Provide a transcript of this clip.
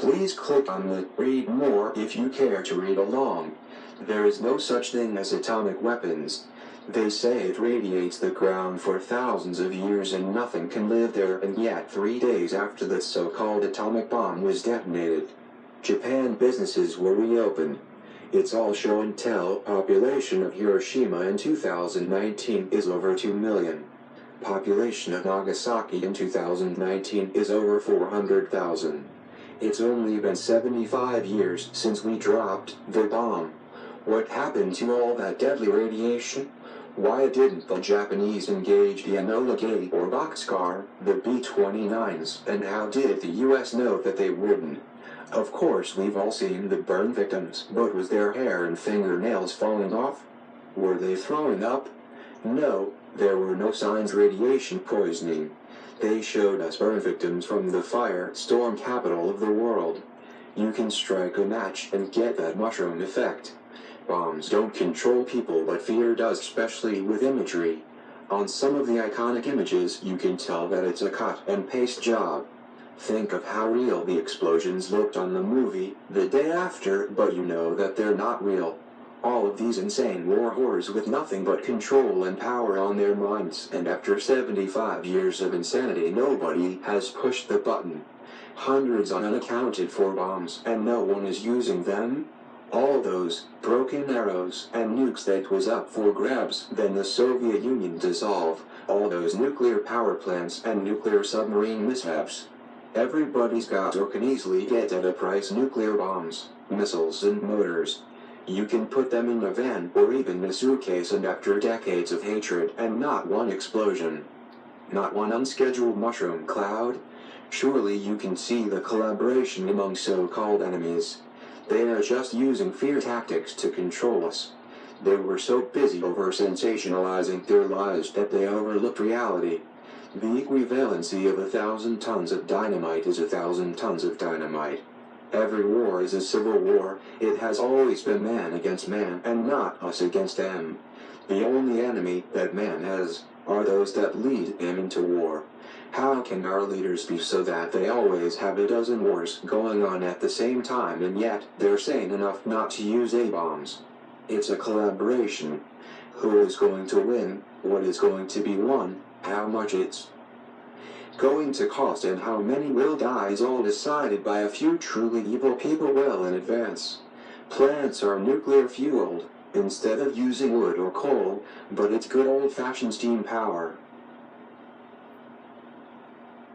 Please click on the Read More if you care to read along. There is no such thing as atomic weapons. They say it radiates the ground for thousands of years and nothing can live there, and yet 3 days after the so-called atomic bomb was detonated, Japan businesses were reopened. It's all show and tell. Population of Hiroshima in 2019 is over 2 million. Population of Nagasaki in 2019 is over 400,000. It's only been 75 years since we dropped the bomb. What happened to all that deadly radiation? Why didn't the Japanese engage the Enola Gay or Bockscar, the B-29s, and how did the US know that they wouldn't? Of course we've all seen the burn victims, but was their hair and fingernails falling off? Were they throwing up? No, there were no signs of radiation poisoning. They showed us burn victims from the firestorm capital of the world. You can strike a match and get that mushroom effect. Bombs don't control people, but fear does, especially with imagery. On some of the iconic images you can tell that it's a cut and paste job. Think of how real the explosions looked on the movie The Day After, but you know that they're not real. All of these insane war whores with nothing but control and power on their minds, and after 75 years of insanity nobody has pushed the button. Hundreds on unaccounted for bombs, and no one is using them. All those broken arrows and nukes that was up for grabs, then the Soviet Union dissolved, all those nuclear power plants and nuclear submarine mishaps. Everybody's got or can easily get at a price nuclear bombs, missiles and motors. You can put them in a van or even a suitcase, and after decades of hatred and not one explosion, not one unscheduled mushroom cloud, surely you can see the collaboration among so-called enemies. They are just using fear tactics to control us. They were so busy over-sensationalizing their lies that they overlooked reality. The equivalency of 1,000 tons of dynamite is 1,000 tons of dynamite. Every war is a civil war. It has always been man against man and not us against them. The only enemy that man has are those that lead him into war. How can our leaders be so that they always have a dozen wars going on at the same time, and yet they're sane enough not to use A-bombs? It's a collaboration. Who is going to win? What is going to be won? How much it's going to cost and how many will die is all decided by a few truly evil people well in advance. Plants are nuclear fueled, instead of using wood or coal, but it's good old-fashioned steam power.